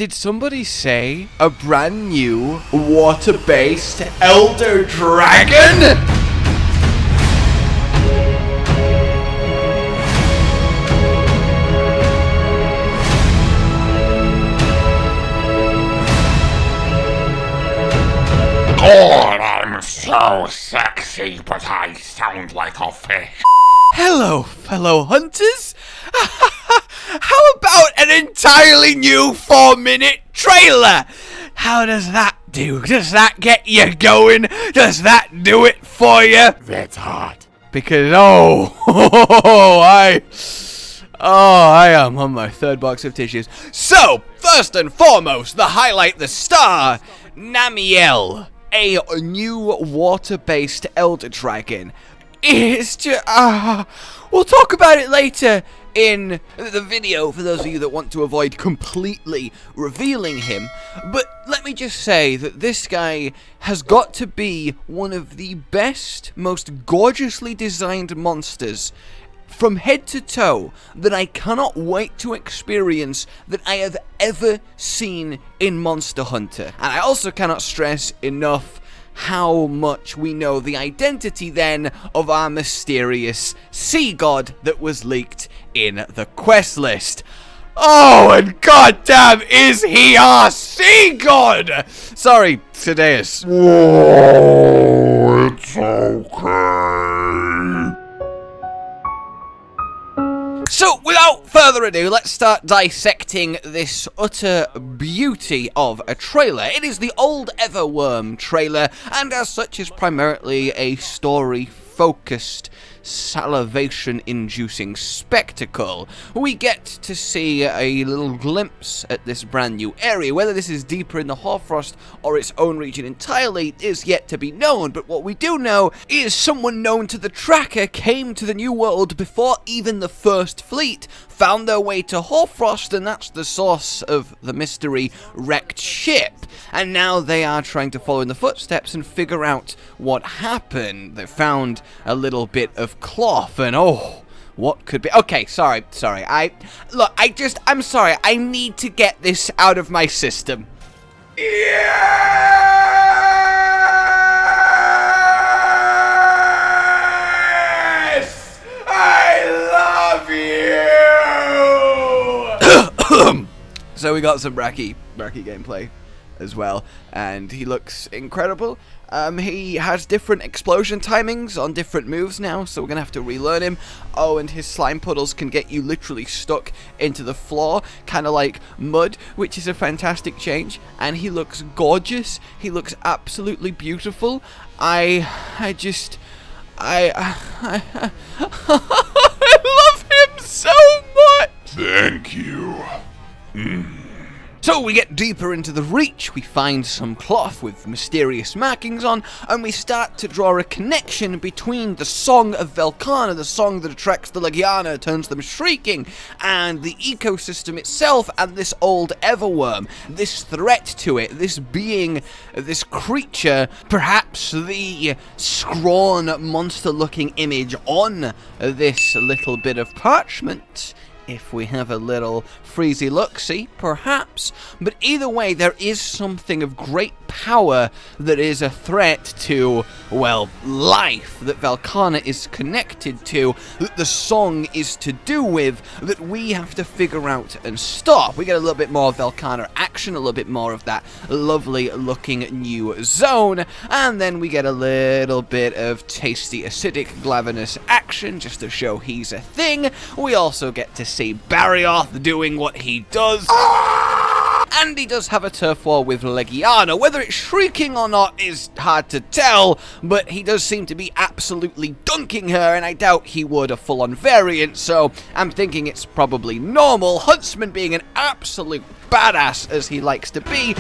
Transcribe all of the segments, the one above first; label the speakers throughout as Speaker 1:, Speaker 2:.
Speaker 1: Did somebody say a brand new water-based Elder Dragon?
Speaker 2: God, I'm so sexy, but I sound like a fish.
Speaker 1: Hello, fellow hunters. How about an entirely new 4-minute trailer? How does that do? Does that get you going? Does that do it for you?
Speaker 2: That's hot.
Speaker 1: Because, I am on my 3rd box of tissues. So, first and foremost, the highlight, the star, Namielle, a new water-based Elder Dragon. It's just, we'll talk about it later in the video for those of you that want to avoid completely revealing him. But let me just say that this guy has got to be one of the best, most gorgeously designed monsters from head to toe that I cannot wait to experience that I have ever seen in Monster Hunter. And I also cannot stress enough how much we know the identity then of our mysterious sea god that was leaked in the quest list. Oh, and goddamn is he our sea god! Sorry, Thaddeus.
Speaker 2: Whoa, it's okay.
Speaker 1: So, without further ado, let's start dissecting this utter beauty of a trailer. It is the old Everwyrm trailer, and as such is primarily a story-focused, salivation-inducing spectacle. We get to see a little glimpse at this brand new area. Whether this is deeper in the Hoarfrost or its own region entirely is yet to be known, but what we do know is someone known to the tracker came to the New World before even the First Fleet found their way to Hoarfrost, and that's the source of the mystery wrecked ship. And now they are trying to follow in the footsteps and figure out what happened. They found a little bit of cloth, and what could be? Okay, sorry. I'm sorry. I need to get this out of my system.
Speaker 2: Yes! I love you!
Speaker 1: So we got some Brachy gameplay as well, and he looks incredible. He has different explosion timings on different moves now, so we're gonna have to relearn him. Oh, and his slime puddles can get you literally stuck into the floor, kind of like mud, which is a fantastic change. And he looks gorgeous. He looks absolutely beautiful. I love him so much.
Speaker 2: Thank you.
Speaker 1: So we get deeper into the Reach, we find some cloth with mysterious markings on, and we start to draw a connection between the song of Velkhana, the song that attracts the Velkhana, turns them shrieking, and the ecosystem itself, and this old Everwyrm, this threat to it, this being, this creature, perhaps the scrawn monster-looking image on this little bit of parchment. If we have a little freezy look-see, perhaps. But either way, there is something of great power that is a threat to, well, life, that Velkhana is connected to, that the song is to do with, that we have to figure out and stop. We get a little bit more Velkhana action, a little bit more of that lovely-looking new zone, and then we get a little bit of tasty, acidic, glavinous action, just to show he's a thing. We also get to see Barrioth doing what he does. And he does have a turf war with Legiana. Whether it's shrieking or not is hard to tell, but he does seem to be absolutely dunking her, and I doubt he would a full-on variant, so I'm thinking it's probably normal. Huntsman being an absolute badass as he likes to be.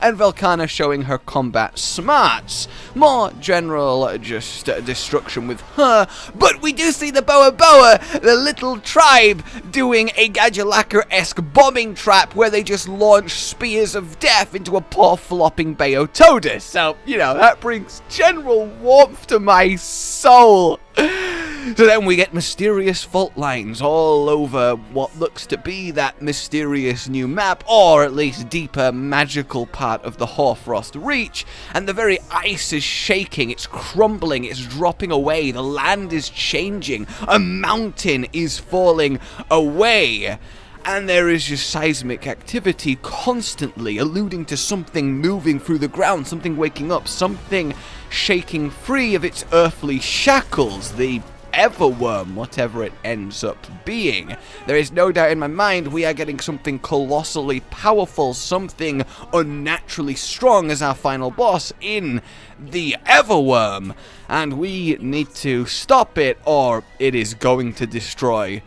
Speaker 1: and Velkhana showing her combat smarts. More general just destruction with her, but we do see the Boa Boa, the little tribe, doing a Gadulaka-esque bombing trap where they just launch spears of death into a poor flopping Beotodus. So, you know, that brings general warmth to my soul. So then we get mysterious fault lines all over what looks to be that mysterious new map, or at least deeper magical part of the Hoarfrost Reach, and the very ice is shaking, it's crumbling, it's dropping away, the land is changing, a mountain is falling away. And there is just seismic activity constantly alluding to something moving through the ground, something waking up, something shaking free of its earthly shackles, the Everwyrm, whatever it ends up being. There is no doubt in my mind we are getting something colossally powerful, something unnaturally strong as our final boss in the Everwyrm. And we need to stop it or it is going to destroy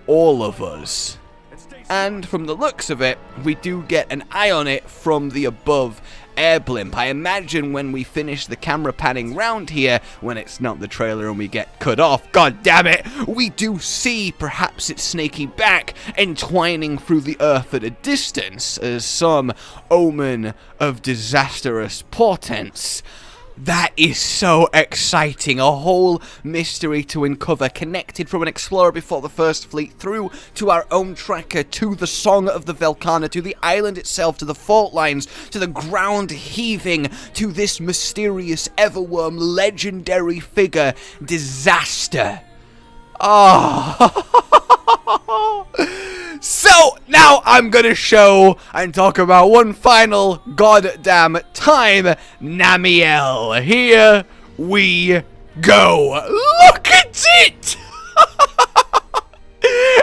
Speaker 1: all of us. And from the looks of it, we do get an eye on it from the above air blimp. I imagine when we finish the camera panning round here, when it's not the trailer and we get cut off, god damn it, we do see perhaps its snaky back entwining through the earth at a distance as some omen of disastrous portents. That is so exciting, a whole mystery to uncover, connected from an explorer before the first fleet through to our own tracker, to the song of the Velkhana, to the island itself, to the fault lines, to the ground heaving, to this mysterious Everwyrm legendary figure, Disaster. Oh. So, now I'm gonna show and talk about one final goddamn time, Namielle. Here we go. Look at it!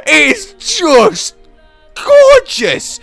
Speaker 1: It's just gorgeous.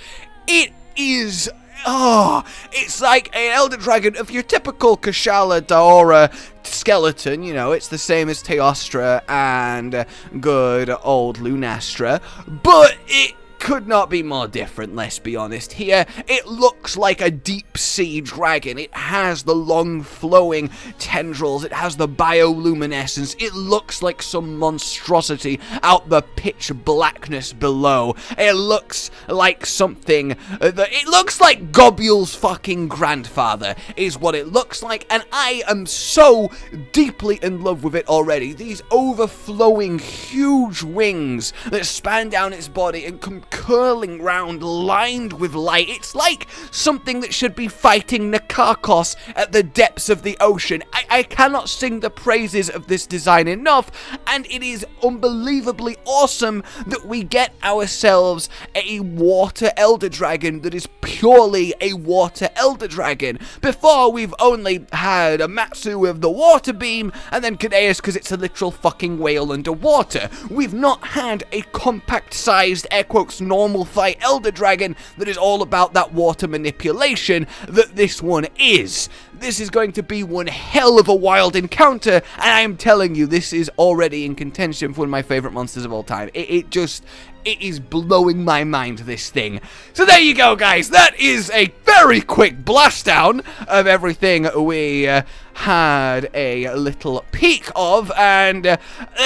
Speaker 1: It is... oh, it's like an Elder Dragon of your typical Kushala Daora skeleton. You know, it's the same as Teostra and good old Lunastra, but it could not be more different, let's be honest. Here, it looks like a deep-sea dragon. It has the long flowing tendrils, it has the bioluminescence, it looks like some monstrosity out the pitch blackness below. It looks like something it looks like Gobule's fucking grandfather, is what it looks like, and I am so deeply in love with it already. These overflowing huge wings that span down its body and come curling round, lined with light. It's like something that should be fighting Nakakos at the depths of the ocean. I cannot sing the praises of this design enough, and it is unbelievably awesome that we get ourselves a water elder dragon that is purely a water elder dragon. Before, we've only had a Matsu with the water beam, and then Cadeus because it's a literal fucking whale underwater. We've not had a compact-sized, air quotes, normal fight elder dragon that is all about that water manipulation that this one is. This is going to be one hell of a wild encounter, and I am telling you, this is already in contention for one of my favorite monsters of all time. It is blowing my mind, this thing. So there you go, guys. That is a very quick blast down of everything we had a little peek of, and there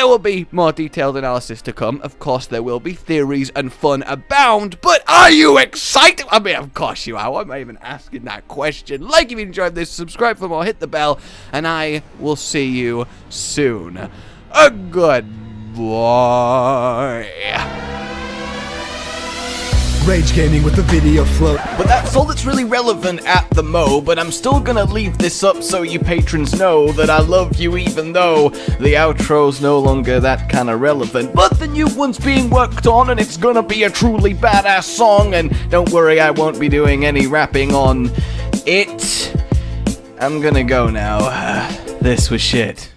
Speaker 1: will be more detailed analysis to come. Of course, there will be theories and fun abound, but are you excited? I mean, of course you are. Why am I even asking that question? Like if you enjoyed this, subscribe for more, hit the bell, and I will see you soon. A goodbye.
Speaker 3: Rage Gaming with the video flow.
Speaker 1: But that's all that's really relevant at the mo, but I'm still gonna leave this up so you patrons know that I love you even though the outro's no longer that kind of relevant. But the new one's being worked on and it's gonna be a truly badass song, and don't worry, I won't be doing any rapping on it. I'm gonna go now. This was shit.